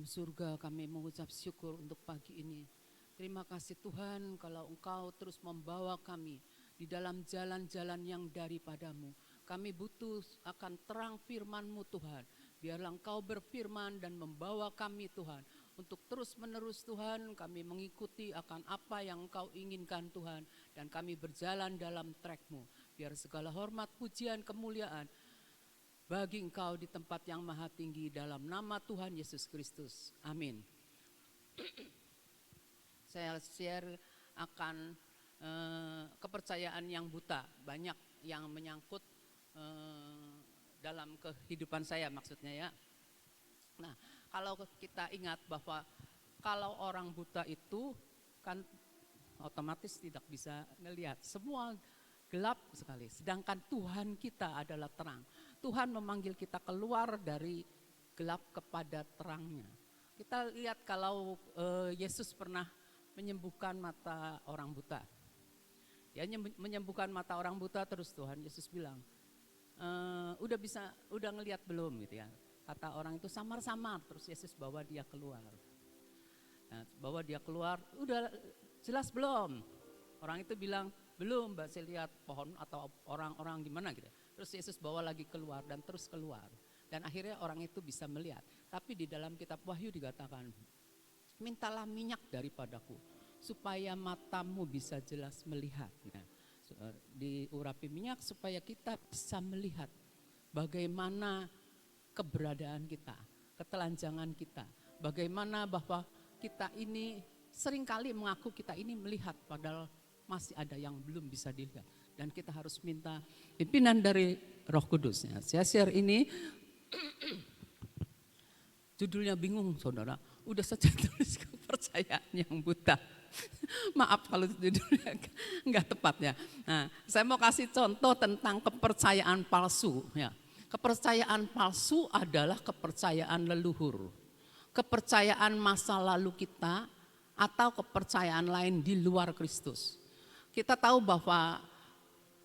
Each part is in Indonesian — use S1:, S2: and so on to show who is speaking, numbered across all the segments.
S1: dalam surga, kami mengucap syukur untuk pagi ini. Terima kasih Tuhan kalau Engkau terus membawa kami di dalam jalan-jalan yang daripadamu. Kami butuh akan terang firman-Mu Tuhan. Biarlah Engkau berfirman dan membawa kami Tuhan. Untuk terus menerus Tuhan kami mengikuti akan apa yang Engkau inginkan Tuhan. Dan kami berjalan dalam track-Mu. Biar segala hormat, pujian, kemuliaan bagi Engkau di tempat yang maha tinggi dalam nama Tuhan Yesus Kristus. Amin. Saya share akan kepercayaan yang buta. Banyak yang menyangkut dalam kehidupan saya maksudnya ya. Nah, kalau kita ingat bahwa kalau orang buta itu kan otomatis tidak bisa melihat. Semua gelap sekali. Sedangkan Tuhan kita adalah terang. Tuhan memanggil kita keluar dari gelap kepada terangnya. Kita lihat kalau Yesus pernah menyembuhkan mata orang buta. Dia menyembuhkan mata orang buta terus Tuhan Yesus bilang, udah ngelihat belum gitu ya. Kata orang itu samar-samar, terus Yesus bawa dia keluar. Nah, bawa dia keluar, udah jelas belum? Orang itu bilang, belum Mbak, saya lihat pohon atau orang-orang gimana gitu. Terus Yesus bawa lagi keluar dan terus keluar. Dan akhirnya orang itu bisa melihat. Tapi di dalam kitab Wahyu dikatakan, mintalah minyak daripadaku supaya matamu bisa jelas melihat. Nah, diurapi minyak supaya kita bisa melihat bagaimana keberadaan kita, ketelanjangan kita. Bagaimana bahwa kita ini seringkali mengaku kita ini melihat padahal masih ada yang belum bisa dilihat. Dan kita harus minta pimpinan dari Roh Kudus. Saya share ini, judulnya bingung saudara. Udah saja tulis kepercayaan yang buta. Maaf kalau judulnya enggak tepat ya. Nah, saya mau kasih contoh tentang kepercayaan palsu. Ya. Kepercayaan palsu adalah kepercayaan leluhur. Kepercayaan masa lalu kita atau kepercayaan lain di luar Kristus. Kita tahu bahwa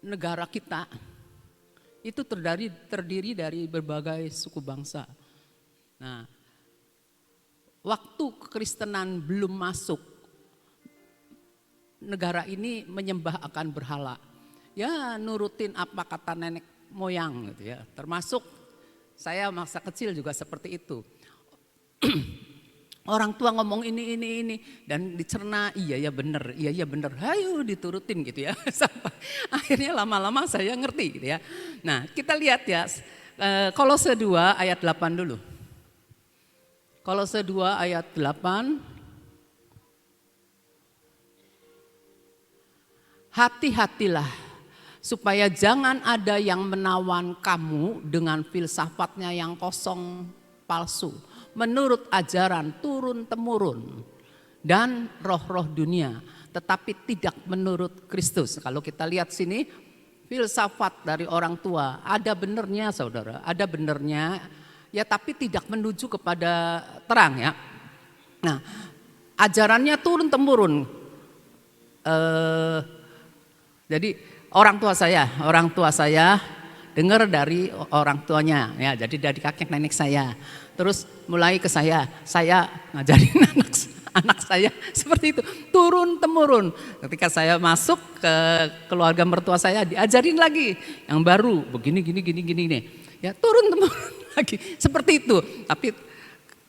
S1: negara kita itu terdiri dari berbagai suku bangsa. Nah, waktu kekristenan belum masuk, negara ini menyembah akan berhala. Ya nurutin apa kata nenek moyang gitu ya. Termasuk saya masa kecil juga seperti itu. Orang tua ngomong ini dan dicerna, iya bener, hayu diturutin gitu ya. Sampai akhirnya lama-lama saya ngerti gitu ya. Nah kita lihat ya, Kolose 2 ayat 8 dulu. Kolose 2 ayat 8. Hati-hatilah supaya jangan ada yang menawan kamu dengan filsafatnya yang kosong palsu. Menurut ajaran turun-temurun dan roh-roh dunia, tetapi tidak menurut Kristus. Kalau kita lihat sini, filsafat dari orang tua, ada benernya saudara, ada benernya, ya tapi tidak menuju kepada terang ya. Nah, ajarannya turun-temurun. Jadi orang tua saya dengar dari orang tuanya, ya jadi dari kakek nenek saya. Terus mulai ke saya ngajarin anak saya seperti itu, turun temurun. Ketika saya masuk ke keluarga mertua saya diajarin lagi yang baru, begini gini. Ya turun temurun lagi seperti itu. Tapi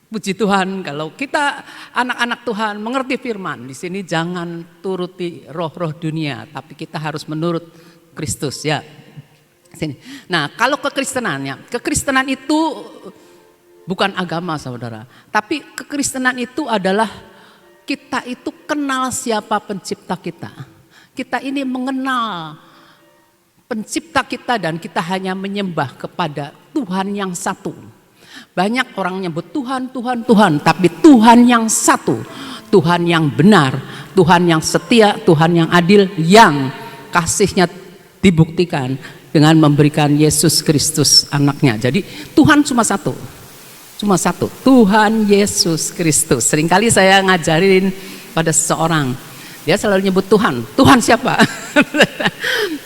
S1: puji Tuhan kalau kita anak-anak Tuhan mengerti firman, di sini jangan turuti roh-roh dunia, tapi kita harus menurut Kristus ya. Sini. Nah, kalau kekristenan itu bukan agama saudara, tapi kekristenan itu adalah kita itu kenal siapa pencipta kita. Kita ini mengenal pencipta kita dan kita hanya menyembah kepada Tuhan yang satu. Banyak orang nyebut Tuhan, tapi Tuhan yang satu. Tuhan yang benar, Tuhan yang setia, Tuhan yang adil, yang kasihnya dibuktikan dengan memberikan Yesus Kristus anaknya. Jadi Tuhan cuma satu, Tuhan Yesus Kristus. Seringkali saya ngajarin pada seseorang, dia selalu nyebut Tuhan siapa?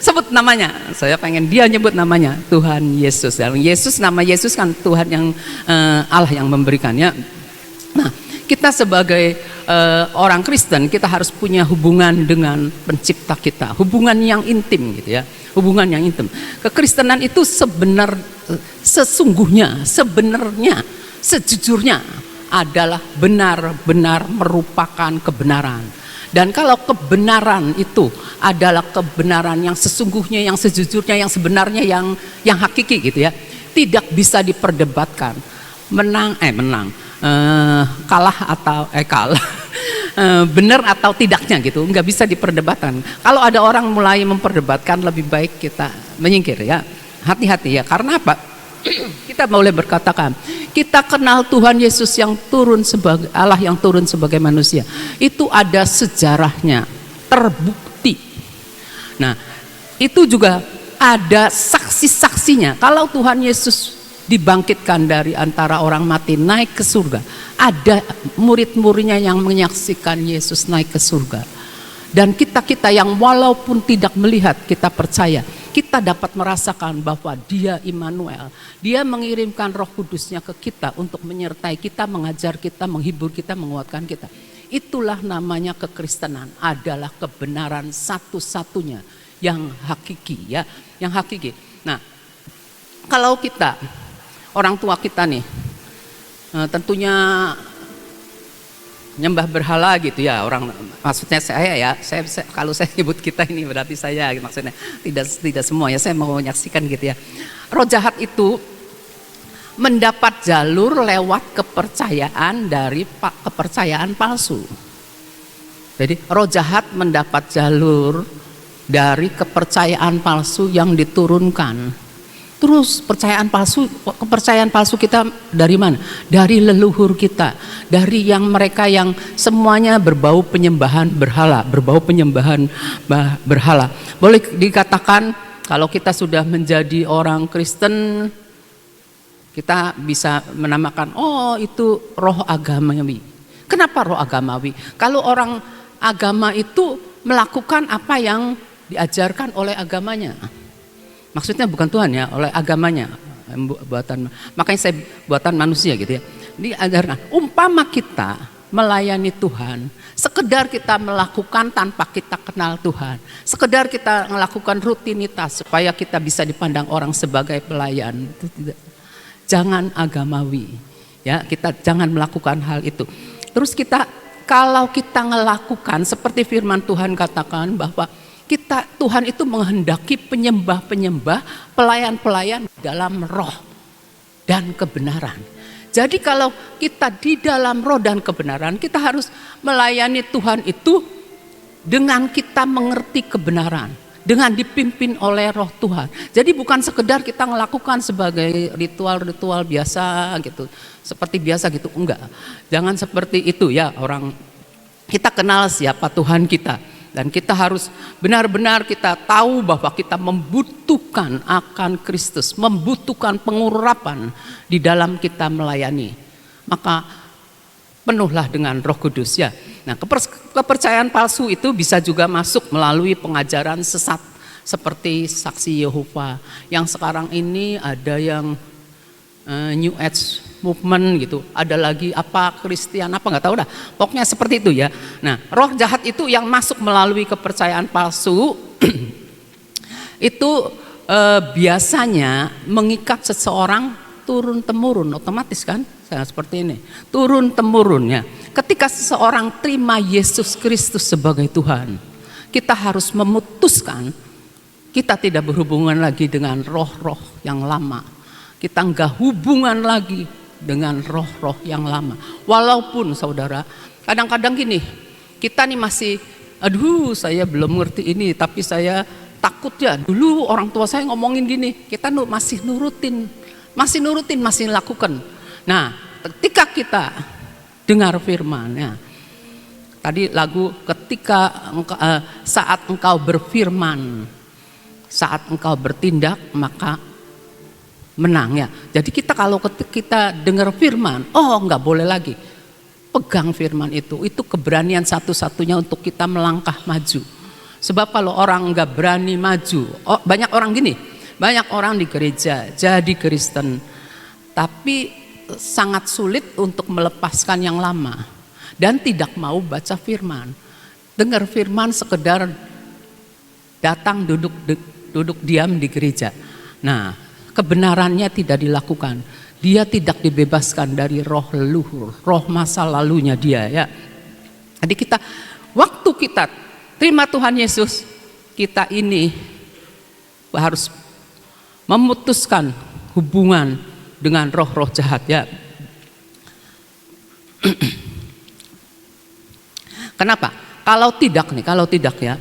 S1: Sebut namanya, saya pengen dia nyebut namanya, Tuhan Yesus. Yesus, nama Yesus kan Tuhan yang Allah yang memberikannya. Kita sebagai orang Kristen, kita harus punya hubungan dengan pencipta kita, hubungan yang intim gitu ya, hubungan yang intim. Kekristenan itu sesungguhnya, sebenarnya, sejujurnya adalah benar-benar merupakan kebenaran. Dan kalau kebenaran itu adalah kebenaran yang sesungguhnya, yang sejujurnya, yang sebenarnya, yang hakiki gitu ya, tidak bisa diperdebatkan. Kalah atau benar atau tidaknya gitu, nggak bisa diperdebatkan. Kalau ada orang mulai memperdebatkan, lebih baik kita menyingkir ya, hati-hati ya. Karena apa? Kita boleh berkatakan kita kenal Tuhan Yesus yang turun sebagai Allah, yang turun sebagai manusia, itu ada sejarahnya, terbukti. Nah, itu juga ada saksi-saksinya. Kalau Tuhan Yesus dibangkitkan dari antara orang mati, naik ke surga, ada murid-muridnya yang menyaksikan Yesus naik ke surga. Dan kita yang walaupun tidak melihat, kita percaya, kita dapat merasakan bahwa Dia Immanuel, Dia mengirimkan Roh Kudusnya ke kita untuk menyertai kita, mengajar kita, menghibur kita, menguatkan kita. Itulah namanya kekristenan, adalah kebenaran satu-satunya yang hakiki ya, yang hakiki. Nah, kalau kita orang tua kita nih, tentunya nyembah berhala gitu ya, orang, maksudnya saya ya, kalau saya nyebut kita ini berarti saya, maksudnya tidak semua ya, saya mau menyaksikan gitu ya. Roh jahat itu mendapat jalur lewat kepercayaan dari kepercayaan palsu. Jadi roh jahat mendapat jalur dari kepercayaan palsu yang diturunkan. Terus kepercayaan palsu kita dari mana? Dari leluhur kita, dari yang mereka yang semuanya berbau penyembahan berhala, berhala. Boleh dikatakan kalau kita sudah menjadi orang Kristen, kita bisa menamakan, oh itu roh agamawi. Kenapa roh agamawi? Kalau orang agama itu melakukan apa yang diajarkan oleh agamanya. Maksudnya bukan Tuhan ya, oleh agamanya, makanya saya buatan manusia gitu ya. Diajarkan, umpama kita melayani Tuhan, sekedar kita melakukan tanpa kita kenal Tuhan, sekedar kita melakukan rutinitas supaya kita bisa dipandang orang sebagai pelayan, itu tidak, jangan agamawi ya, kita jangan melakukan hal itu. Terus kalau kita melakukan seperti firman Tuhan katakan bahwa Tuhan itu menghendaki penyembah-penyembah, pelayan-pelayan dalam roh dan kebenaran. Jadi kalau kita di dalam roh dan kebenaran, kita harus melayani Tuhan itu dengan kita mengerti kebenaran, dengan dipimpin oleh roh Tuhan. Jadi bukan sekedar kita melakukan sebagai ritual-ritual biasa gitu, seperti biasa gitu, enggak. Jangan seperti itu ya, kita kenal siapa Tuhan kita. Dan kita harus benar-benar kita tahu bahwa kita membutuhkan akan Kristus, membutuhkan pengurapan di dalam kita melayani. Maka penuhlah dengan Roh Kudus ya. Nah, kepercayaan palsu itu bisa juga masuk melalui pengajaran sesat seperti saksi Yehova. Yang sekarang ini ada yang New Age movement gitu, ada lagi apa Kristen apa nggak tahu dah, pokoknya seperti itu ya. Nah, roh jahat itu yang masuk melalui kepercayaan palsu itu biasanya mengikat seseorang turun temurun, otomatis kan, seperti ini, turun temurunnya. Ketika seseorang terima Yesus Kristus sebagai Tuhan, kita harus memutuskan kita tidak berhubungan lagi dengan roh-roh yang lama. Kita enggak hubungan lagi dengan roh-roh yang lama. Walaupun saudara, kadang-kadang gini, kita nih masih, aduh saya belum ngerti ini, tapi saya takut ya. Dulu orang tua saya ngomongin gini, kita masih nurutin, masih lakukan. Nah, ketika kita dengar firman, ya, tadi lagu saat engkau berfirman, saat engkau bertindak maka menang ya. Jadi kalau kita dengar firman, oh nggak boleh lagi, pegang firman itu keberanian satu-satunya untuk kita melangkah maju. Sebab kalau orang nggak berani maju, banyak orang di gereja jadi Kristen, tapi sangat sulit untuk melepaskan yang lama. dan tidak mau baca firman. Dengar firman sekedar datang duduk diam di gereja. Nah, kebenarannya tidak dilakukan. Dia tidak dibebaskan dari roh leluhur, roh masa lalunya dia ya. Jadi waktu kita terima Tuhan Yesus, kita ini harus memutuskan hubungan dengan roh-roh jahat ya. Kenapa? Kalau tidak ya,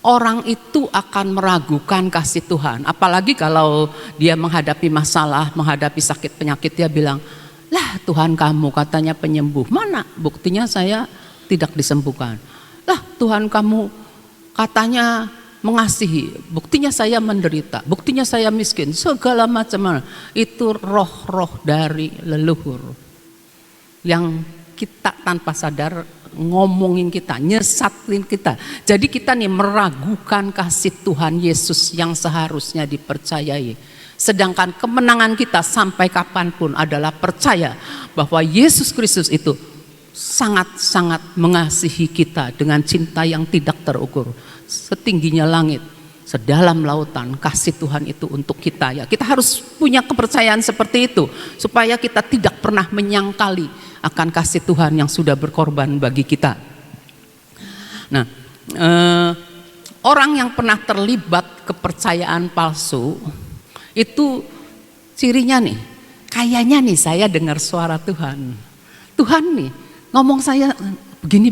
S1: orang itu akan meragukan kasih Tuhan. Apalagi kalau dia menghadapi masalah, menghadapi sakit penyakit, dia bilang, lah Tuhan kamu katanya penyembuh, mana buktinya saya tidak disembuhkan. Lah Tuhan kamu katanya mengasihi, buktinya saya menderita, buktinya saya miskin, segala macam. Itu roh-roh dari leluhur yang kita tanpa sadar ngomongin kita, nyesatin kita. Jadi kita nih meragukan kasih Tuhan Yesus yang seharusnya dipercayai. Sedangkan kemenangan kita sampai kapanpun adalah percaya bahwa Yesus Kristus itu sangat-sangat mengasihi kita dengan cinta yang tidak terukur. Setingginya langit, sedalam lautan, kasih Tuhan itu untuk kita ya. Kita harus punya kepercayaan seperti itu supaya kita tidak pernah menyangkali akan kasih Tuhan yang sudah berkorban bagi kita. Nah, orang yang pernah terlibat kepercayaan palsu itu cirinya nih, kayaknya nih saya dengar suara Tuhan. Tuhan nih ngomong saya begini.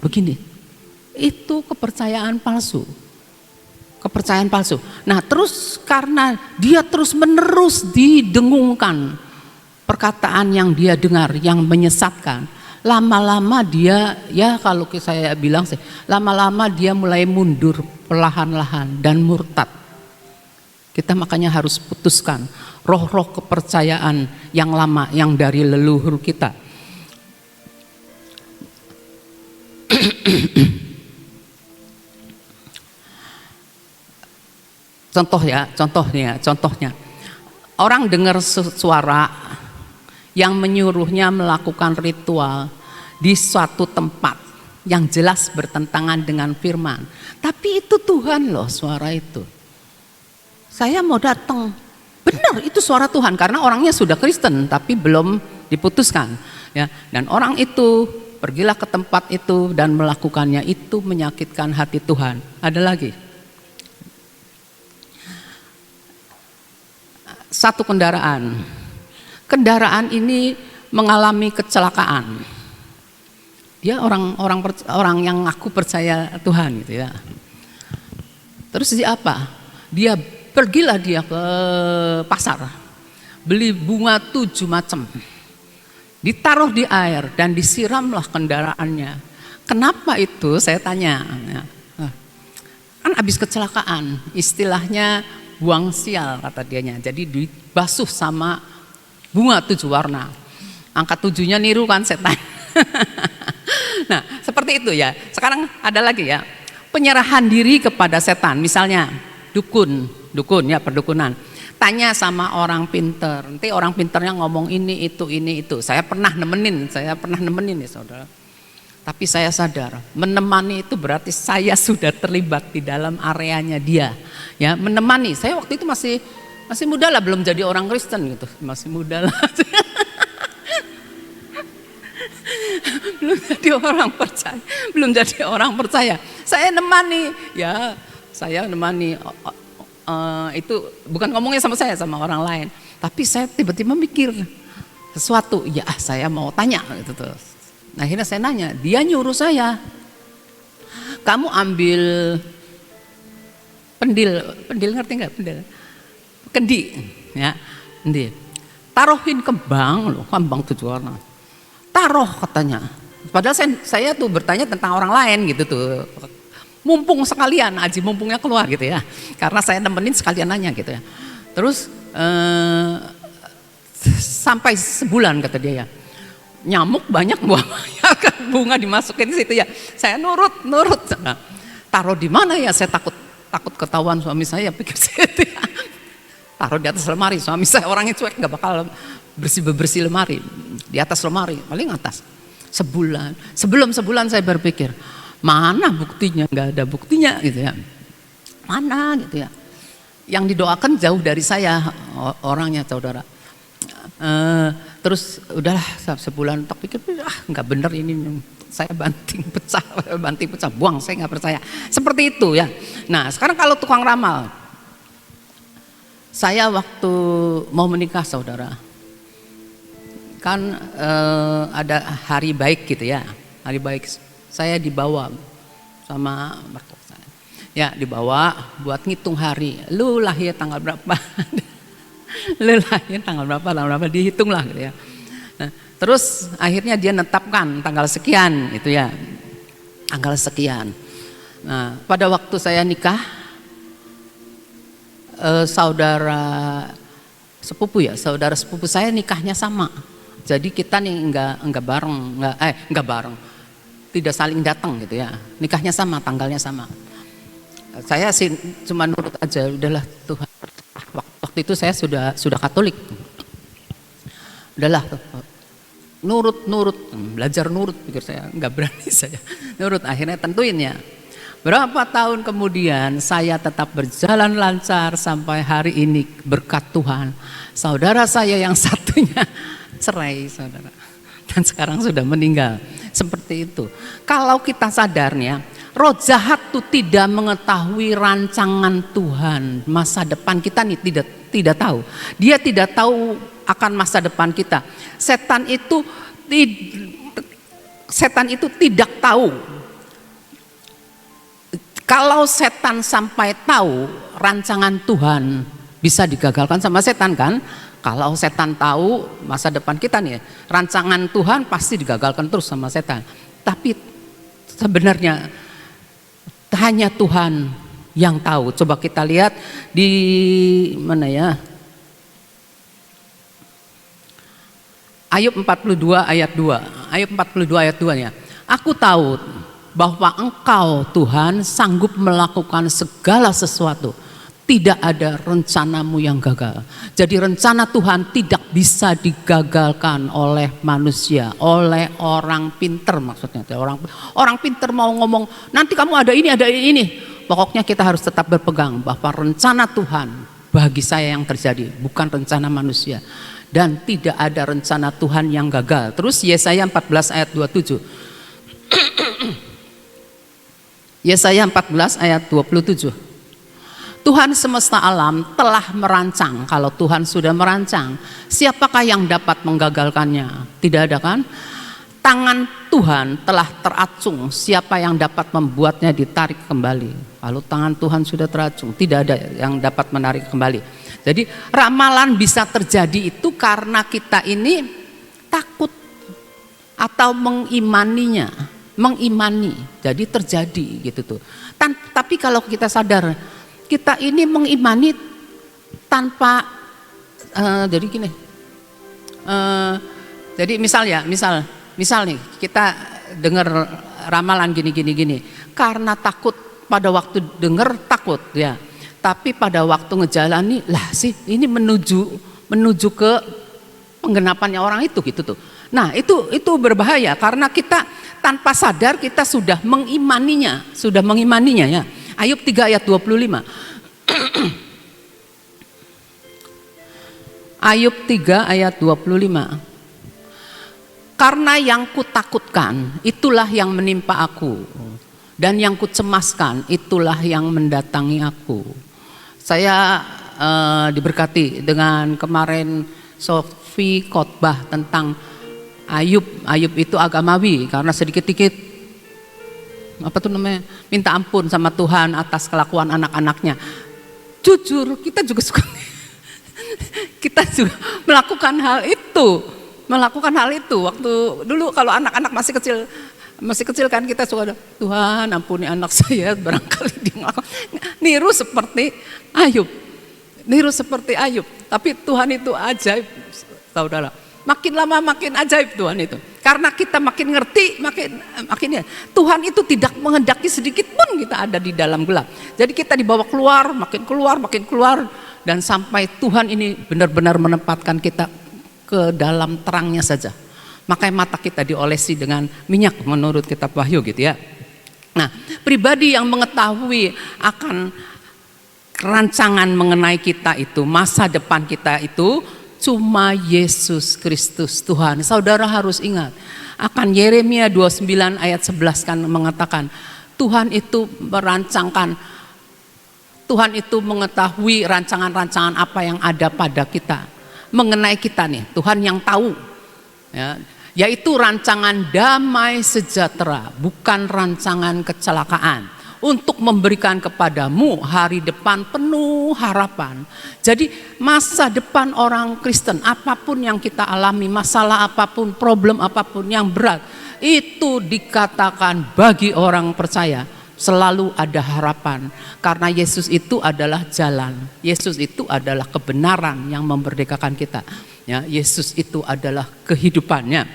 S1: Itu kepercayaan palsu. Kepercayaan palsu. Nah, terus karena dia terus menerus didengungkan perkataan yang dia dengar yang menyesatkan, lama-lama dia ya kalau saya bilang sih, lama-lama dia mulai mundur perlahan-lahan dan murtad. Kita makanya harus putuskan roh-roh kepercayaan yang lama yang dari leluhur kita. Contohnya orang dengar suara yang menyuruhnya melakukan ritual di suatu tempat yang jelas bertentangan dengan firman. Tapi itu Tuhan loh suara itu. Saya mau datang, benar itu suara Tuhan karena orangnya sudah Kristen tapi belum diputuskan. Ya, dan orang itu pergilah ke tempat itu dan melakukannya, itu menyakitkan hati Tuhan. Ada lagi. Satu kendaraan ini mengalami kecelakaan. Dia orang yang aku percaya Tuhan gitu ya. Terus dia apa? Pergilah dia ke pasar, beli bunga 7 macam, ditaruh di air dan disiramlah kendaraannya. Kenapa itu? Saya tanya. Kan habis kecelakaan, istilahnya buang sial kata dianya. Jadi dibasuh sama bunga 7 warna. Angka 7-nya niru kan setan. Nah seperti itu ya. Sekarang ada lagi ya, penyerahan diri kepada setan. Misalnya dukun ya, perdukunan. Tanya sama orang pinter, nanti orang pinternya ngomong ini itu. Saya pernah nemenin ya saudara. Tapi saya sadar menemani itu berarti saya sudah terlibat di dalam areanya dia. Ya menemani. Saya waktu itu masih muda lah, belum jadi orang Kristen gitu, masih muda lah. belum jadi orang percaya. Saya nemani itu bukan ngomongnya sama saya, sama orang lain. Tapi saya tiba-tiba mikir sesuatu, ya saya mau tanya gitu tuh. Nah, akhirnya saya nanya, dia nyuruh saya, kamu ambil pendil ngerti nggak pendil? Kendi, ya, kendi. Taruhin kembang 7 warna. Taruh katanya. Padahal saya tuh bertanya tentang orang lain gitu tuh. Mumpung sekalian, aji mumpungnya keluar gitu ya. Karena saya nemenin sekalian nanya gitu ya. Terus sampai sebulan kata dia ya. Nyamuk banyak bunga dimasukin di situ ya. Saya nurut. Nah, taruh di mana ya? Saya takut ketahuan suami saya, pikir saya itu ya. Taruh di atas lemari. Suami saya orangnya cuek, nggak bakal bersih lemari. Di atas lemari, paling atas. Sebulan. Sebelum sebulan saya berpikir, mana buktinya? Nggak ada buktinya gitu ya. Mana gitu ya. Yang didoakan jauh dari saya orangnya, saudara. Terus udahlah sebulan tak pikir, nggak bener ini, saya banting pecah, buang, saya nggak percaya. Seperti itu ya. Nah sekarang kalau tukang ramal, saya waktu mau menikah, saudara, kan ada hari baik gitu ya, hari baik, saya dibawa sama mertua saya, ya dibawa buat ngitung hari, lu lahir tanggal berapa, lu lahir tanggal berapa, dihitung lah gitu ya. Nah, terus akhirnya dia netapkan tanggal sekian itu ya, tanggal sekian. Nah pada waktu saya nikah, saudara sepupu saya nikahnya sama. Jadi kita nih enggak bareng, tidak saling datang gitu ya. Nikahnya sama, tanggalnya sama. Saya sih cuma nurut aja, udahlah Tuhan. Waktu itu saya sudah Katolik. Udahlah nurut, belajar nurut, pikir saya, enggak berani saya. Nurut, akhirnya tentuin ya. Berapa tahun kemudian saya tetap berjalan lancar sampai hari ini berkat Tuhan. Saudara saya yang satunya cerai, saudara, dan sekarang sudah meninggal. Seperti itu. Kalau kita sadarnya, roh jahat itu tidak mengetahui rancangan Tuhan, masa depan kita nih tidak tahu. Dia tidak tahu akan masa depan kita. Setan itu tidak tahu. Kalau setan sampai tahu rancangan Tuhan, bisa digagalkan sama setan kan? Kalau setan tahu masa depan kita nih, rancangan Tuhan pasti digagalkan terus sama setan. Tapi sebenarnya hanya Tuhan yang tahu. Coba kita lihat di mana ya? Ayub 42 ayat 2. Ayub 42 ayat 2 ya. Aku tahu bahwa Engkau Tuhan sanggup melakukan segala sesuatu. Tidak ada rencanamu yang gagal. Jadi rencana Tuhan tidak bisa digagalkan oleh manusia, oleh orang pinter maksudnya. Orang pinter mau ngomong, nanti kamu ada ini. Pokoknya kita harus tetap berpegang bahwa rencana Tuhan bagi saya yang terjadi, bukan rencana manusia. Dan tidak ada rencana Tuhan yang gagal. Terus Yesaya 14 ayat 27. Yesaya 14 ayat 27. Tuhan semesta alam telah merancang. Kalau Tuhan sudah merancang, siapakah yang dapat menggagalkannya? Tidak ada kan? Tangan Tuhan telah teracung, siapa yang dapat membuatnya ditarik kembali? Kalau tangan Tuhan sudah teracung, tidak ada yang dapat menarik kembali. Jadi ramalan bisa terjadi itu karena kita ini takut atau mengimani. Jadi terjadi gitu tuh. Tapi kalau kita sadar, kita ini mengimani tanpa jadi gini. Jadi misal nih kita dengar ramalan gini. Karena takut, pada waktu dengar takut ya. Tapi pada waktu ngejalani lah sih ini menuju ke penggenapannya orang itu gitu tuh. Nah, itu berbahaya karena kita tanpa sadar kita sudah mengimaninya ya. Ayub 3 ayat 25. Ayub 3 ayat 25. Karena yang kutakutkan itulah yang menimpa aku, dan yang kucemaskan itulah yang mendatangi aku. Saya diberkati dengan kemarin Sofi khotbah tentang Ayub. Ayub itu agamawi karena sedikit-sedikit minta ampun sama Tuhan atas kelakuan anak-anaknya. Jujur kita juga melakukan hal itu waktu dulu kalau anak-anak masih kecil kan kita suka Tuhan ampuni anak saya, barangkali dia niru seperti Ayub. Tapi Tuhan itu ajaib, saudara. Makin lama makin ajaib Tuhan itu. Karena kita makin ngerti, makin ya. Tuhan itu tidak menghendaki sedikit pun kita ada di dalam gelap. Jadi kita dibawa keluar, makin keluar. Dan sampai Tuhan ini benar-benar menempatkan kita ke dalam terangnya saja. Makanya mata kita diolesi dengan minyak menurut kitab Wahyu gitu ya. Nah, pribadi yang mengetahui akan rancangan mengenai kita itu, masa depan kita itu cuma Yesus Kristus Tuhan. Saudara harus ingat, akan Yeremia 29 ayat 11 kan mengatakan, Tuhan itu merancangkan, Tuhan itu mengetahui rancangan-rancangan apa yang ada pada kita. Mengenai kita nih, Tuhan yang tahu. Ya, yaitu rancangan damai sejahtera, bukan rancangan kecelakaan, untuk memberikan kepadamu hari depan penuh harapan. Jadi masa depan orang Kristen, apapun yang kita alami, masalah apapun, problem apapun yang berat, itu dikatakan bagi orang percaya selalu ada harapan. Karena Yesus itu adalah jalan, Yesus itu adalah kebenaran yang memerdekakan kita. Ya, Yesus itu adalah kehidupannya.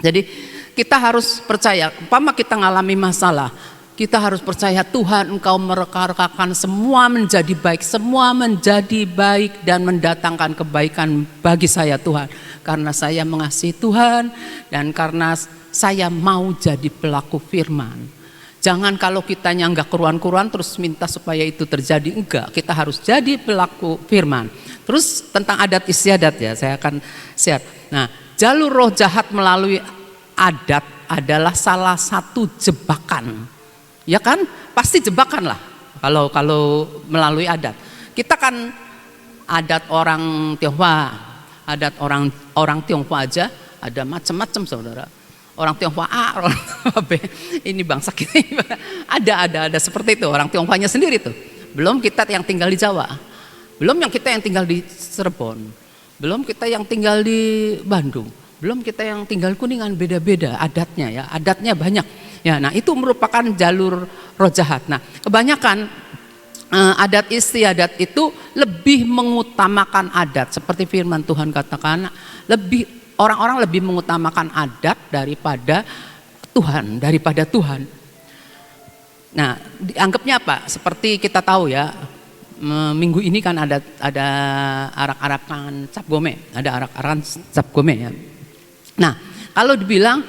S1: Jadi kita harus percaya, umpama kita ngalami masalah, kita harus percaya Tuhan Engkau mereka-rekakan semua menjadi baik, semua menjadi baik dan mendatangkan kebaikan bagi saya Tuhan. Karena saya mengasihi Tuhan dan karena saya mau jadi pelaku firman. Jangan kalau kitanya enggak keruan-keruan terus minta supaya itu terjadi, enggak. Kita harus jadi pelaku firman. Terus tentang adat istiadat ya, saya akan share. Nah, jalur roh jahat melalui adat adalah salah satu jebakan. Ya kan? Pasti jebakan lah kalau melalui adat. Kita kan adat orang Tionghoa, adat orang Tionghoa aja ada macam-macam saudara. Orang Tionghoa A, orang Tionghoa B, ini bangsa kita ada seperti itu. Orang Tionghoanya sendiri tuh. Belum kita yang tinggal di Jawa, belum yang kita yang tinggal di Cirebon, belum kita yang tinggal di Bandung, belum kita yang tinggal Kuningan, beda-beda adatnya ya, adatnya banyak. Ya, nah itu merupakan jalur roh jahat. Nah, kebanyakan adat istiadat itu lebih mengutamakan adat, seperti firman Tuhan katakan, orang-orang lebih mengutamakan adat daripada Tuhan. Nah, dianggapnya apa? Seperti kita tahu ya, minggu ini kan ada arak-arakan cap gome, ada arak-arakan cap gome ya. Nah, kalau dibilang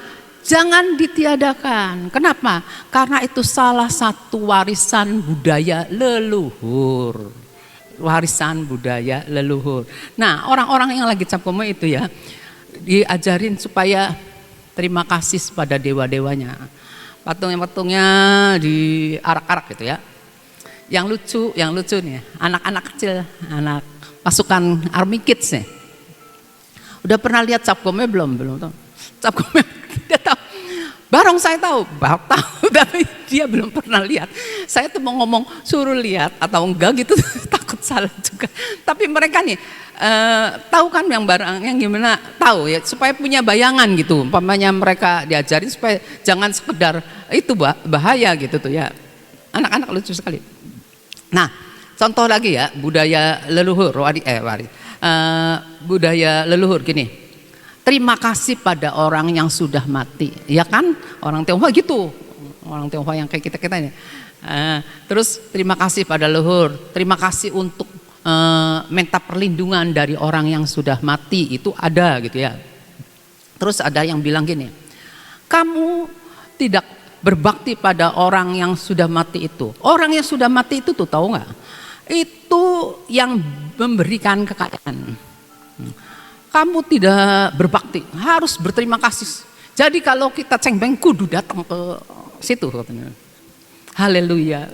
S1: jangan ditiadakan. Kenapa? Karena itu salah satu warisan budaya leluhur. Warisan budaya leluhur. Nah, orang-orang yang lagi cap gome itu ya, diajarin supaya terima kasih pada dewa-dewanya. Patungnya diarak-arak gitu ya. Yang lucu nih, anak-anak kecil, anak pasukan Army Kids nih. Udah pernah lihat cap gome belum tahu. Cap gome tidak tahu. Barong saya tahu, tapi dia belum pernah lihat. Saya tuh mau ngomong suruh lihat atau enggak gitu, takut salah juga. Tapi mereka nih tahu kan yang barang yang gimana, tahu ya, supaya punya bayangan gitu. Umpamanya mereka diajarin supaya jangan sekedar itu bahaya gitu tuh ya. Anak-anak lucu sekali. Nah, contoh lagi ya, budaya leluhur, budaya leluhur gini. Terima kasih pada orang yang sudah mati, ya kan? Orang Tionghoa gitu, orang Tionghoa yang kayak kita ini. Terus terima kasih pada leluhur, terima kasih untuk minta perlindungan dari orang yang sudah mati, itu ada gitu ya. Terus ada yang bilang gini, kamu tidak berbakti pada orang yang sudah mati itu. Orang yang sudah mati itu tuh tahu nggak? Itu yang memberikan kekayaan. Kamu tidak berbakti, harus berterima kasih. Jadi kalau kita cengbeng kudu datang ke situ katanya. Haleluya.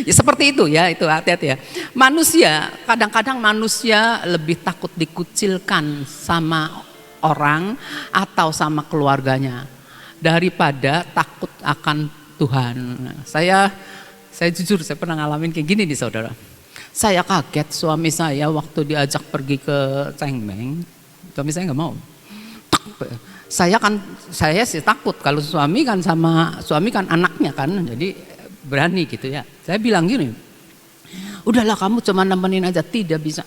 S1: Ya seperti itu ya, itu hati-hati ya. Manusia, kadang-kadang manusia lebih takut dikucilkan sama orang atau sama keluarganya daripada takut akan Tuhan. Saya jujur, saya pernah ngalamin kayak gini nih saudara. Saya kaget suami saya waktu diajak pergi ke Cengbeng, suami saya nggak mau. Saya sih takut, kalau suami kan anaknya kan, jadi berani gitu ya. Saya bilang gini, udahlah kamu cuma nemenin aja, tidak bisa.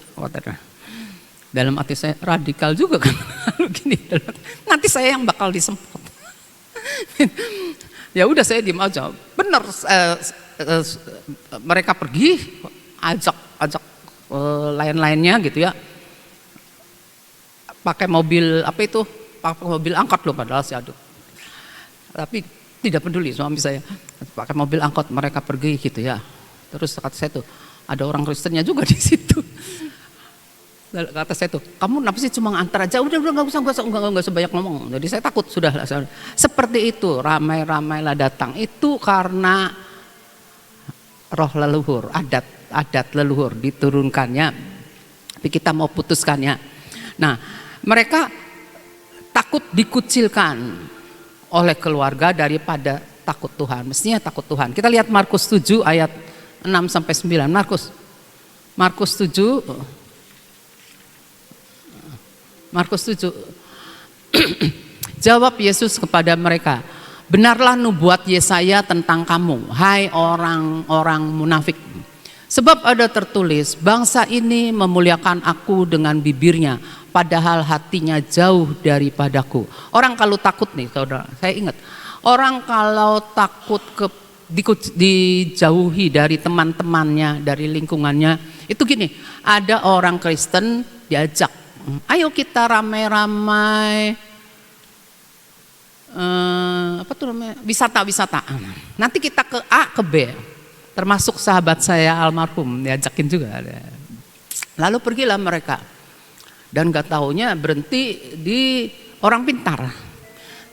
S1: Dalam hati saya radikal juga kan, gini, nanti saya yang bakal disemprot. Ya udah saya diem aja. Bener, mereka pergi. Ajak lain-lainnya gitu ya. pakai mobil apa itu, pakai mobil angkot loh padahal sih aduh. Tapi tidak peduli suami saya pakai mobil angkot mereka pergi gitu ya. Terus kata saya tuh ada orang Kristennya juga di situ. Kata saya tuh, kamu kenapa sih cuma antar aja, udah nggak usah banyak ngomong. Jadi saya takut sudah lah. Seperti itu ramai-ramailah datang itu karena roh leluhur, adat leluhur diturunkannya, tapi kita mau putuskannya. Nah, mereka takut dikucilkan oleh keluarga daripada takut Tuhan. Mestinya takut Tuhan. Kita lihat Markus 7 ayat 6 sampai 9. Markus 7. Jawab Yesus kepada mereka, benarlah nubuat Yesaya tentang kamu, hai orang-orang munafik. Sebab ada tertulis, bangsa ini memuliakan aku dengan bibirnya, padahal hatinya jauh daripadaku. Orang kalau takut nih saudara, saya ingat, orang kalau takut dijauhi dari teman-temannya, dari lingkungannya, itu gini, ada orang Kristen diajak, ayo kita ramai-ramai wisata. Nanti kita ke A ke B. Termasuk sahabat saya almarhum diajakin juga. Lalu pergilah mereka. Dan gak taunya berhenti di orang pintar.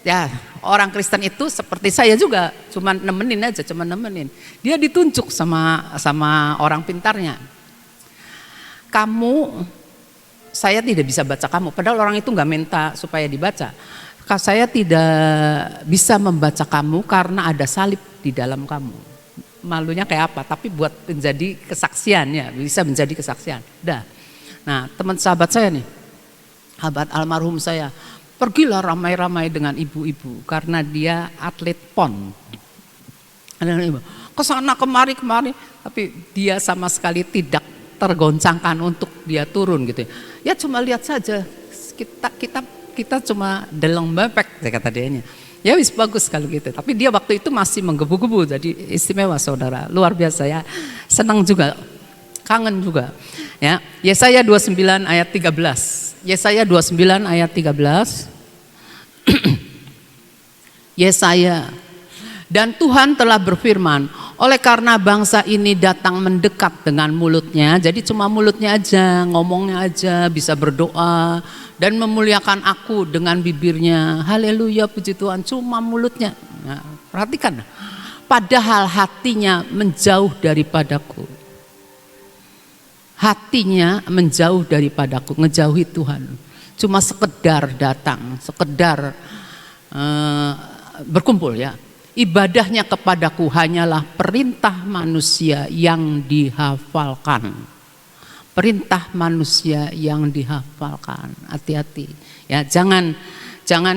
S1: Ya, orang Kristen itu seperti saya juga, cuman nemenin. Dia ditunjuk sama orang pintarnya. Saya tidak bisa baca kamu, padahal orang itu nggak minta supaya dibaca. Saya tidak bisa membaca kamu karena ada salib di dalam kamu. Malunya kayak apa? Tapi buat menjadi kesaksian ya, bisa menjadi kesaksian. Dah. Nah, teman sahabat saya nih, sahabat almarhum saya, pergilah ramai-ramai dengan ibu-ibu karena dia atlet PON. Kesana kemari, tapi dia sama sekali tidak tergoncangkan untuk dia turun gitu. Ya cuma lihat saja, kita cuma deleng bepek, kata dianya. Ya wis bagus kalau gitu. Tapi dia waktu itu masih menggebu-gebu, jadi istimewa saudara, luar biasa ya. Senang juga, kangen juga. Ya, Yesaya 29 ayat 13. Yesaya 29 ayat 13. Yesaya. Dan Tuhan telah berfirman, oleh karena bangsa ini datang mendekat dengan mulutnya, jadi cuma mulutnya aja, ngomongnya aja, bisa berdoa dan memuliakan aku dengan bibirnya, haleluya puji Tuhan, cuma mulutnya. Nah, perhatikan, padahal hatinya menjauh daripadaku. Hatinya menjauh daripadaku, ngejauhi Tuhan. Cuma sekedar datang, sekedar berkumpul ya. Ibadahnya kepadaku hanyalah perintah manusia yang dihafalkan. Perintah manusia yang dihafalkan. Hati-hati ya, jangan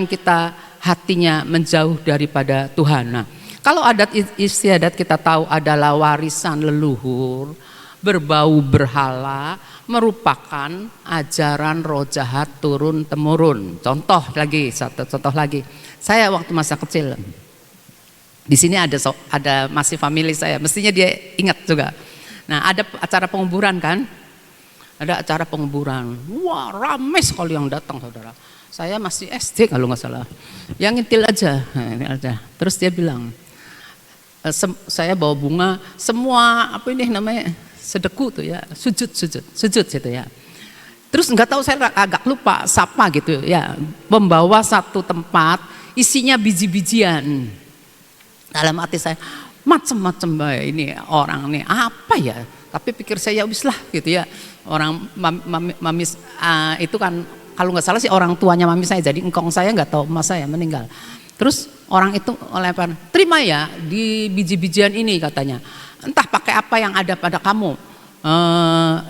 S1: kita hatinya menjauh daripada Tuhan. Nah, kalau adat istiadat kita tahu adalah warisan leluhur, berbau berhala, merupakan ajaran roh jahat turun temurun. Contoh lagi, saya waktu masa kecil, di sini ada masih family saya, mestinya dia ingat juga. Nah, ada acara penguburan kan? Ada acara penguburan. Wah, ramai sekali yang datang saudara. Saya masih SD kalau nggak salah. Yang intil aja. Terus dia bilang, saya bawa bunga, semua apa ini namanya sedeku tuh ya, sujud gitu ya. Terus nggak tahu, saya agak lupa siapa gitu ya, membawa satu tempat isinya biji-bijian. Dalam hati saya, macam-macam ini orang nih apa ya? Tapi pikir saya ya wis lah gitu ya. Orang mami itu kan kalau nggak salah sih orang tuanya mami saya, jadi engkong saya nggak tahu, emas saya meninggal. Terus orang itu lempar, terima ya di biji-bijian ini katanya. Entah pakai apa yang ada pada kamu.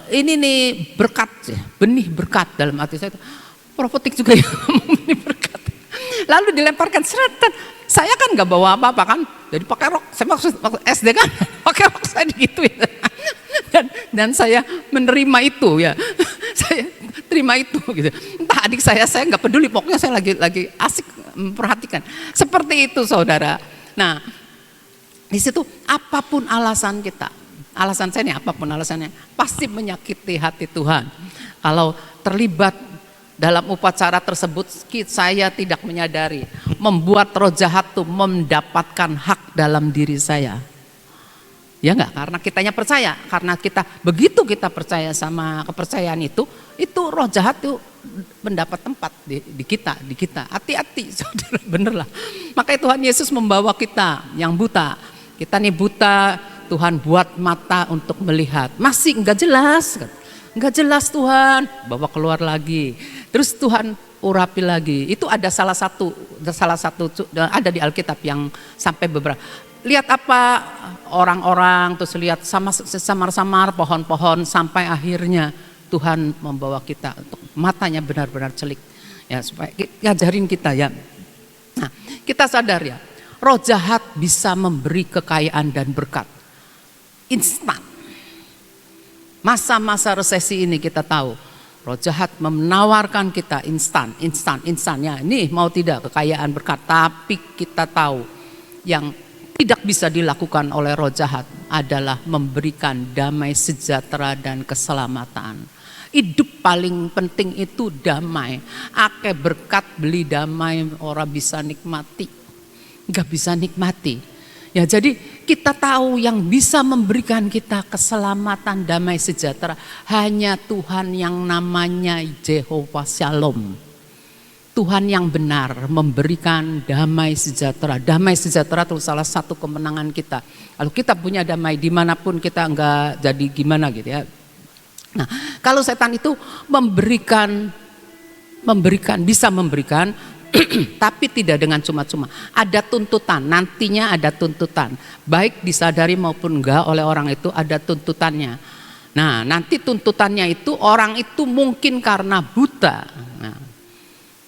S1: Ini nih berkat, benih berkat. Dalam hati saya itu profetik juga ya, benih berkat. Lalu dilemparkan seretan. Saya kan nggak bawa apa-apa kan, jadi pakai rok. Saya maksud SD kan, pakai rok saya digituin. Dan saya menerima itu ya, saya terima itu gitu. Entah adik saya nggak peduli, pokoknya saya lagi asik memperhatikan. Seperti itu saudara. Nah, di situ apapun alasan kita, alasan saya nih apapun alasannya, pasti menyakiti hati Tuhan. Kalau terlibat dalam upacara tersebut saya tidak menyadari membuat roh jahat itu mendapatkan hak dalam diri saya. Ya enggak, karena kitanya percaya, karena begitu kita percaya sama kepercayaan itu roh jahat itu mendapat tempat di kita. Hati-hati saudara, bener lah. Makanya Tuhan Yesus membawa kita yang buta. Kita nih buta, Tuhan buat mata untuk melihat. Masih enggak jelas Tuhan, bawa keluar lagi. Terus Tuhan urapi lagi. Itu ada salah satu ada di Alkitab yang sampai beberapa. Lihat apa orang-orang, terus lihat samar-samar pohon-pohon, sampai akhirnya Tuhan membawa kita untuk matanya benar-benar celik. Ya, supaya ngajarin kita ya. Nah, kita sadar ya, roh jahat bisa memberi kekayaan dan berkat instan. Masa-masa resesi ini kita tahu roh jahat menawarkan kita instan ya. Ini mau tidak kekayaan berkat, tapi kita tahu yang tidak bisa dilakukan oleh roh jahat adalah memberikan damai sejahtera dan keselamatan. Hidup paling penting itu damai. Ake berkat beli damai orang bisa nikmati, nggak bisa nikmati. Ya, jadi kita tahu yang bisa memberikan kita keselamatan, damai sejahtera hanya Tuhan yang namanya Jehovah Shalom. Tuhan yang benar memberikan damai sejahtera. Damai sejahtera itu salah satu kemenangan kita. Kalau kita punya damai dimanapun kita enggak jadi gimana gitu ya. Nah, kalau setan itu bisa memberikan tapi tidak dengan cuma-cuma. Ada tuntutan, nantinya ada tuntutan. Baik disadari maupun enggak oleh orang itu ada tuntutannya. Nah, nanti tuntutannya itu orang itu mungkin karena buta. Nah,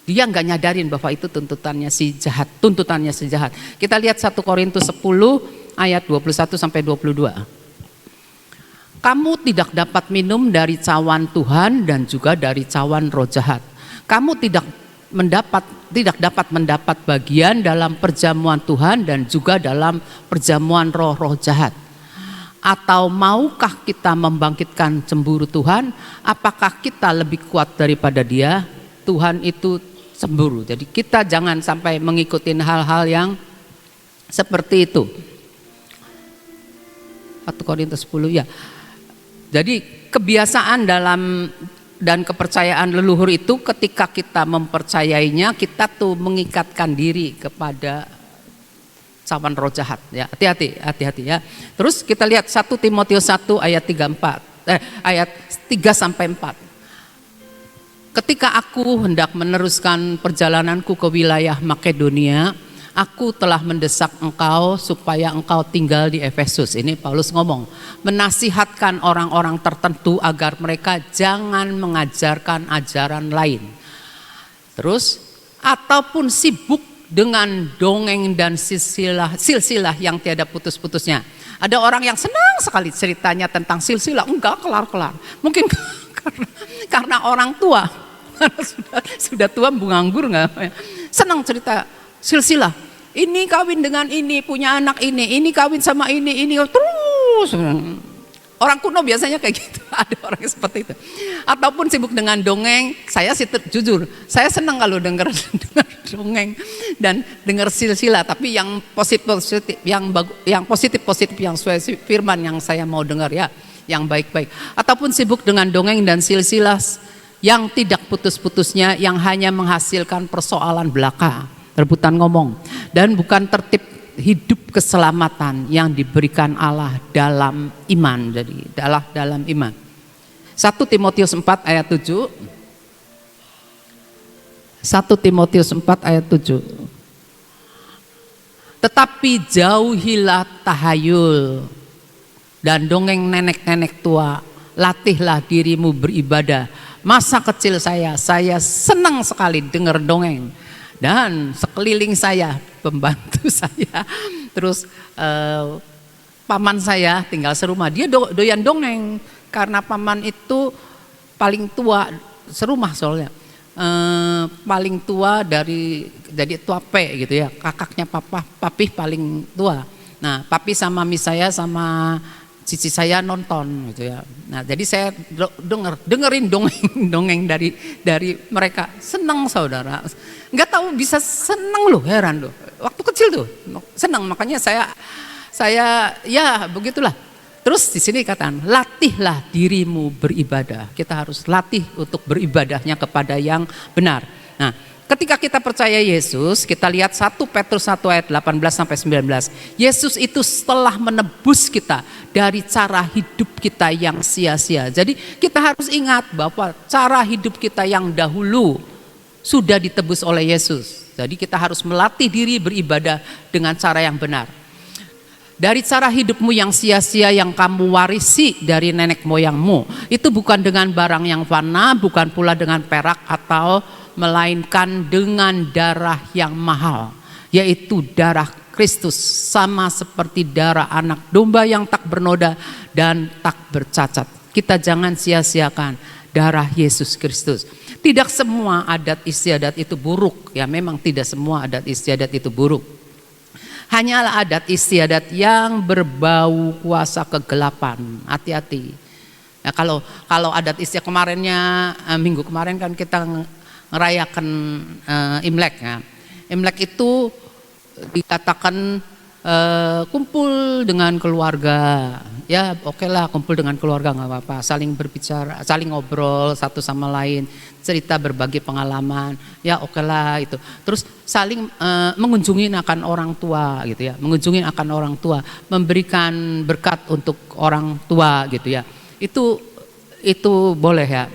S1: dia nggak nyadarin bahwa itu tuntutannya si jahat. Kita lihat 1 Korintus 10 ayat 21 sampai 22. Kamu tidak dapat minum dari cawan Tuhan dan juga dari cawan roh jahat. Kamu tidak dapat mendapat bagian dalam perjamuan Tuhan dan juga dalam perjamuan roh-roh jahat. Atau maukah kita membangkitkan cemburu Tuhan? Apakah kita lebih kuat daripada Dia? Tuhan itu cemburu. Jadi kita jangan sampai mengikuti hal-hal yang seperti itu. 1 Korintus 10 ya. Jadi kebiasaan dan kepercayaan leluhur itu ketika kita mempercayainya, kita tuh mengikatkan diri kepada cawan roh jahat ya. Hati-hati ya. Terus kita lihat 1 Timotius 1 ayat 3 sampai 4. Ketika aku hendak meneruskan perjalananku ke wilayah Makedonia, aku telah mendesak engkau supaya engkau tinggal di Efesus. Ini Paulus ngomong, menasihatkan orang-orang tertentu agar mereka jangan mengajarkan ajaran lain. Terus, ataupun sibuk dengan dongeng dan silsilah yang tiada putus-putusnya. Ada orang yang senang sekali ceritanya tentang silsilah, enggak kelar-kelar. Mungkin karena orang tua. sudah tua nganggur nggak? Senang cerita silsilah. Ini kawin dengan ini, punya anak ini kawin sama ini terus. Orang kuno biasanya kayak gitu, ada orang yang seperti itu. Ataupun sibuk dengan dongeng. Saya sih jujur, saya senang kalau dengar dongeng dan dengar silsilah. Tapi yang positif, yang positif yang sesuai firman yang saya mau dengar ya, yang baik-baik. Ataupun sibuk dengan dongeng dan silsilah yang tidak putus-putusnya, yang hanya menghasilkan persoalan belaka, rebutan ngomong, dan bukan tertib hidup keselamatan yang diberikan Allah dalam iman. Jadi dalam iman. 1 Timotius 4 ayat 7. 1 Timotius 4 ayat 7. Tetapi jauhilah tahayul dan dongeng nenek-nenek tua, latihlah dirimu beribadah. Masa kecil saya senang sekali dengar dongeng. Dan sekeliling saya, pembantu saya, terus paman saya tinggal serumah, dia doyan dongeng. Karena paman itu paling tua serumah soalnya. Paling tua jadi tuape gitu ya, kakaknya papih paling tua. Nah, papi sama mami saya sama cici saya nonton gitu ya. Nah, jadi saya dengerin dongeng dari mereka. Senang saudara. Nggak tahu bisa senang loh, heran loh. Waktu kecil tuh senang, makanya saya ya begitulah. Terus di sini katakan, latihlah dirimu beribadah. Kita harus latih untuk beribadahnya kepada yang benar. Nah, ketika kita percaya Yesus, kita lihat 1 Petrus 1 ayat 18-19. Yesus itu setelah menebus kita dari cara hidup kita yang sia-sia. Jadi kita harus ingat bahwa cara hidup kita yang dahulu sudah ditebus oleh Yesus. Jadi kita harus melatih diri beribadah dengan cara yang benar. Dari cara hidupmu yang sia-sia yang kamu warisi dari nenek moyangmu, itu bukan dengan barang yang fana, bukan pula dengan perak atau melainkan dengan darah yang mahal, yaitu darah Kristus, sama seperti darah anak domba yang tak bernoda dan tak bercacat. Kita jangan sia-siakan darah Yesus Kristus. Tidak semua adat istiadat itu buruk, ya memang tidak semua adat istiadat itu buruk. Hanyalah adat istiadat yang berbau kuasa kegelapan. Hati-hati. Ya, kalau adat istiadat kemarinnya, minggu kemarin kan kita ngerayakan Imlek ya. Imlek itu dikatakan kumpul dengan keluarga. Ya oke lah, kumpul dengan keluarga nggak apa-apa. Saling berbicara, saling ngobrol satu sama lain, cerita berbagi pengalaman. Ya oke lah itu. Terus saling mengunjungi akan orang tua gitu ya. Mengunjungi akan orang tua, memberikan berkat untuk orang tua gitu ya. Itu boleh ya.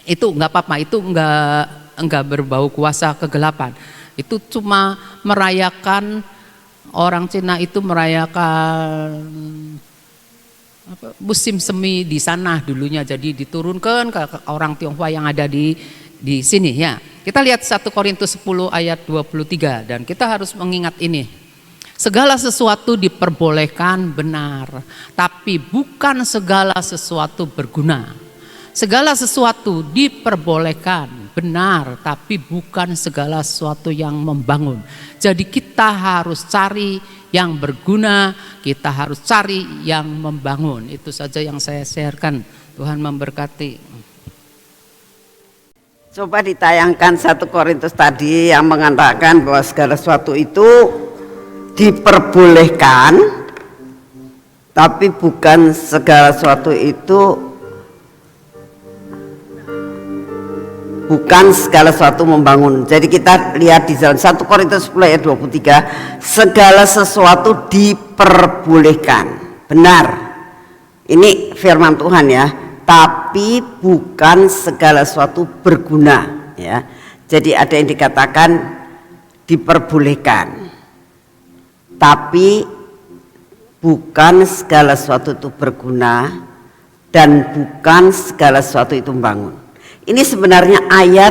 S1: Itu nggak apa-apa, itu nggak berbau kuasa kegelapan. Itu cuma merayakan, orang Cina itu merayakan musim semi di sana dulunya, jadi diturunkan ke orang Tionghoa yang ada di sini ya. Kita lihat 1 Korintus 10 ayat 23 dan kita harus mengingat ini. Segala sesuatu diperbolehkan benar, tapi bukan segala sesuatu berguna. Segala sesuatu diperbolehkan benar, tapi bukan segala sesuatu yang membangun. Jadi kita harus cari yang berguna, kita harus cari yang membangun. Itu saja yang saya sharekan. Tuhan memberkati.
S2: Coba ditayangkan 1 Korintus tadi yang mengatakan bahwa segala sesuatu itu diperbolehkan, tapi bukan segala sesuatu itu, bukan segala sesuatu membangun. Jadi kita lihat di dalam 1 Korintus 10 ayat 23, segala sesuatu diperbolehkan. Benar. Ini firman Tuhan ya. Tapi bukan segala sesuatu berguna ya. Jadi ada yang dikatakan diperbolehkan. Tapi bukan segala sesuatu itu berguna dan bukan segala sesuatu itu membangun. Ini sebenarnya ayat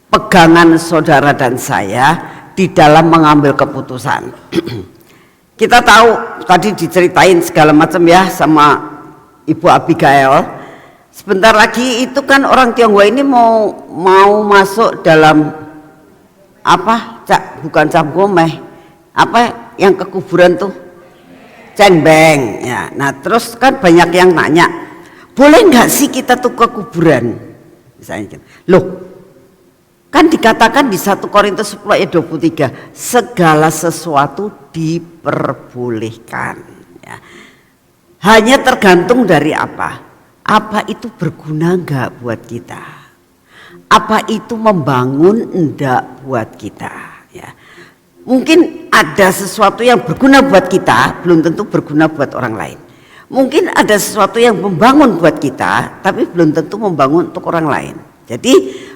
S2: pegangan saudara dan saya di dalam mengambil keputusan. Kita tahu tadi diceritain segala macam ya sama Ibu Abigail. Sebentar lagi itu kan orang Tionghoa ini mau masuk dalam apa? Bukan cap gomeh. Apa yang ke kuburan tuh? Cengbeng ya. Nah, terus kan banyak yang nanya, boleh nggak sih kita tuh ke kuburan? Misalnya, loh kan dikatakan di 1 Korintus 10 ayat 23 segala sesuatu diperbolehkan ya. Hanya tergantung dari apa itu berguna enggak buat kita, apa itu membangun enggak buat kita ya. Mungkin ada sesuatu yang berguna buat kita, belum tentu berguna buat orang lain. Mungkin ada sesuatu yang membangun buat kita, tapi belum tentu membangun untuk orang lain. Jadi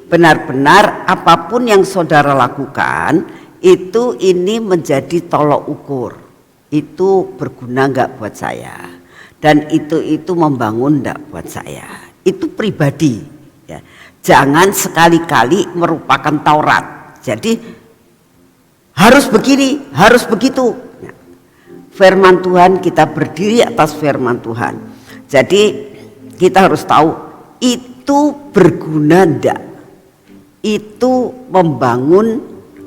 S2: benar-benar apapun yang saudara lakukan, itu ini menjadi tolok ukur. Itu berguna enggak buat saya, dan itu membangun enggak buat saya. Itu pribadi ya. Jangan sekali-kali merupakan Taurat. Jadi harus begini, harus begitu. Firman Tuhan, kita berdiri atas firman Tuhan. Jadi kita harus tahu itu berguna enggak, itu membangun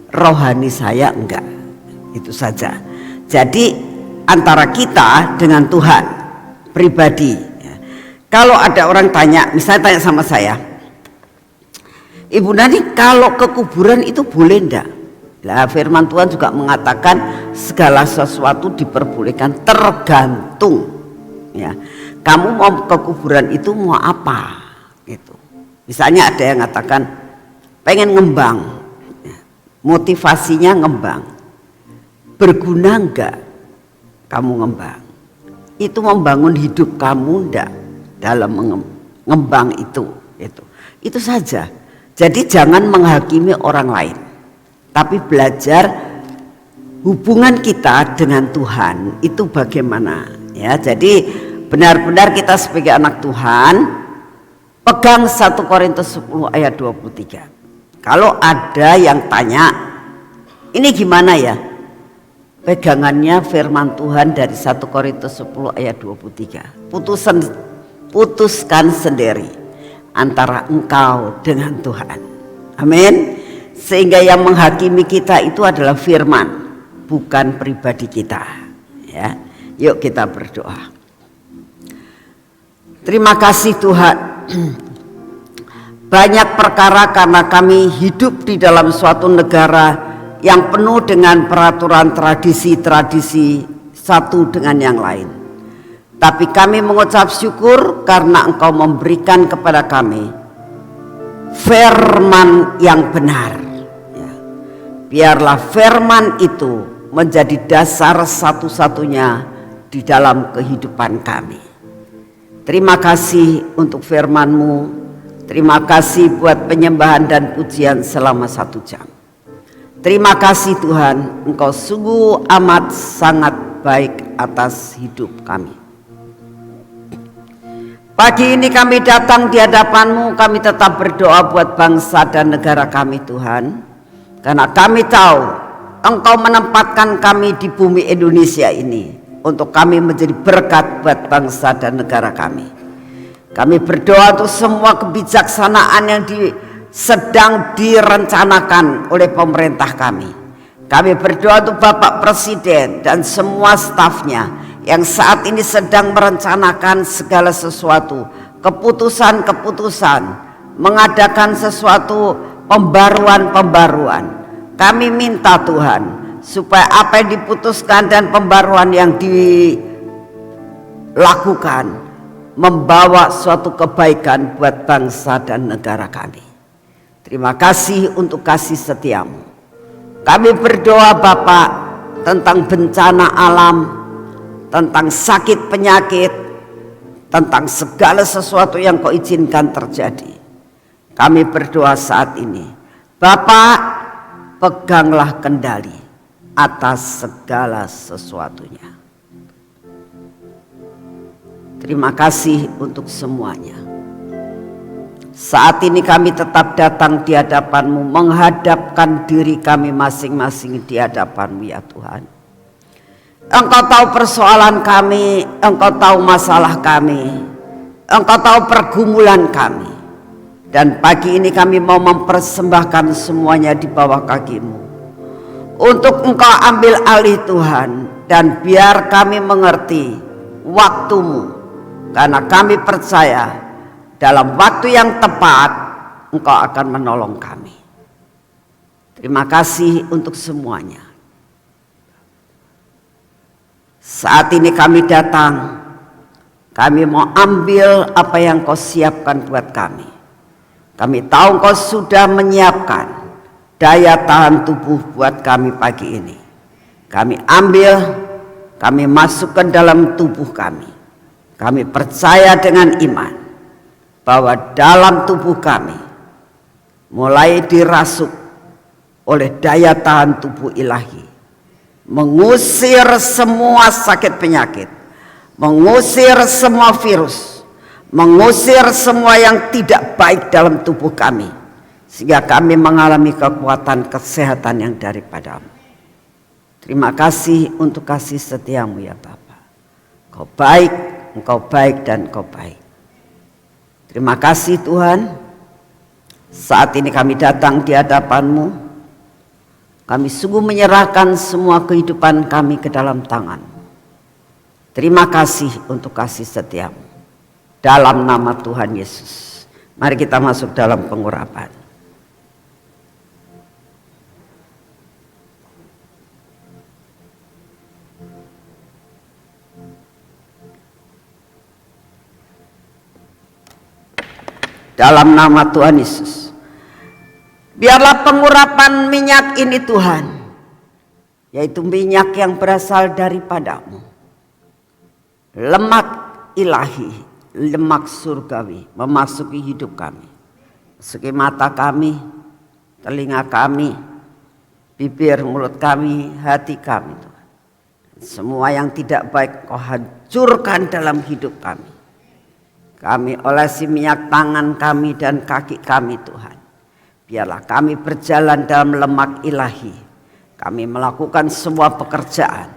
S2: rohani saya enggak. Itu saja. Jadi antara kita dengan Tuhan pribadi. Ya. Kalau ada orang tanya, misalnya tanya sama saya, Ibu Nani kalau ke kuburan itu boleh enggak? Lah firman Tuhan juga mengatakan segala sesuatu diperbolehkan tergantung. Ya, kamu mau ke kuburan itu mau apa? Gitu. Misalnya ada yang mengatakan pengen ngembang, ya, motivasinya ngembang. Berguna enggak kamu ngembang? Itu membangun hidup kamu enggak dalam ngembang itu? Itu saja. Jadi jangan menghakimi orang lain, tapi belajar hubungan kita dengan Tuhan itu bagaimana. Ya, jadi benar-benar kita sebagai anak Tuhan pegang 1 Korintus 10 ayat 23. Kalau ada yang tanya, ini gimana ya? Pegangannya firman Tuhan dari 1 Korintus 10 ayat 23. Putuskan sendiri antara engkau dengan Tuhan. Amin. Sehingga yang menghakimi kita itu adalah firman, bukan pribadi kita. Ya. Yuk kita berdoa. Terima kasih Tuhan. Banyak perkara karena kami hidup di dalam suatu negara yang penuh dengan peraturan tradisi-tradisi satu dengan yang lain. Tapi kami mengucap syukur karena Engkau memberikan kepada kami firman yang benar. Ya. Biarlah firman itu menjadi dasar satu-satunya di dalam kehidupan kami. Terima kasih untuk firman-Mu. Terima kasih buat penyembahan dan pujian selama 1 jam. Terima kasih Tuhan, Engkau sungguh amat sangat baik atas hidup kami. Pagi ini kami datang di hadapan-Mu, kami tetap berdoa buat bangsa dan negara kami Tuhan. Karena kami tahu Engkau menempatkan kami di bumi Indonesia ini untuk kami menjadi berkat buat bangsa dan negara kami. Kami berdoa untuk semua kebijaksanaan yang sedang direncanakan oleh pemerintah kami. Kami berdoa untuk Bapak Presiden dan semua stafnya yang saat ini sedang merencanakan segala sesuatu, keputusan-keputusan, mengadakan sesuatu pembaruan-pembaruan. Kami minta Tuhan supaya apa yang diputuskan dan pembaruan yang dilakukan membawa suatu kebaikan buat bangsa dan negara kami. Terima kasih untuk kasih setiamu. Kami berdoa Bapak tentang bencana alam, tentang sakit penyakit, tentang segala sesuatu yang Kau izinkan terjadi. Kami berdoa saat ini, Bapak peganglah kendali atas segala sesuatunya. Terima kasih untuk semuanya. Saat ini kami tetap datang di hadapan-Mu, menghadapkan diri kami masing-masing di hadapan-Mu ya Tuhan. Engkau tahu persoalan kami, Engkau tahu masalah kami, Engkau tahu pergumulan kami. Dan pagi ini kami mau mempersembahkan semuanya di bawah kaki-Mu, untuk Engkau ambil alih Tuhan, dan biar kami mengerti waktu-Mu, karena kami percaya dalam waktu yang tepat Engkau akan menolong kami. Terima kasih untuk semuanya. Saat ini kami datang, kami mau ambil apa yang Kau siapkan buat kami. Kami tahu Kau sudah menyiapkan daya tahan tubuh buat kami pagi ini. Kami ambil, kami masukkan dalam tubuh kami. Kami percaya dengan iman bahwa dalam tubuh kami mulai dirasuk oleh daya tahan tubuh ilahi, mengusir semua sakit penyakit, mengusir semua virus, mengusir semua yang tidak baik dalam tubuh kami, sehingga kami mengalami kekuatan kesehatan yang daripada-Mu. Terima kasih untuk kasih setiamu ya Bapa. Kau baik, Engkau baik dan Kau baik. Terima kasih Tuhan. Saat ini kami datang di hadapan-Mu. Kami sungguh menyerahkan semua kehidupan kami ke dalam tangan. Terima kasih untuk kasih setiamu. Dalam nama Tuhan Yesus. Mari kita masuk dalam pengurapan. Dalam nama Tuhan Yesus. Biarlah pengurapan minyak ini Tuhan, yaitu minyak yang berasal daripadamu, lemak ilahi, lemak surgawi memasuki hidup kami, memasuki mata kami, telinga kami, bibir, mulut kami, hati kami Tuhan. Semua yang tidak baik Kau hancurkan dalam hidup kami. Kami olesi minyak tangan kami dan kaki kami Tuhan. Biarlah kami berjalan dalam lemak ilahi. Kami melakukan semua pekerjaan.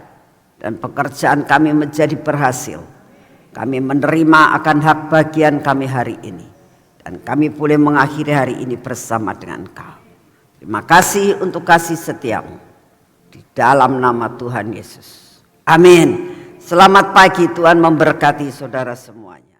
S2: Dan pekerjaan kami menjadi berhasil. Kami menerima akan hak bagian kami hari ini. Dan kami boleh mengakhiri hari ini bersama dengan Kau. Terima kasih untuk kasih setiamu. Di dalam nama Tuhan Yesus. Amin. Selamat pagi, Tuhan memberkati saudara semuanya.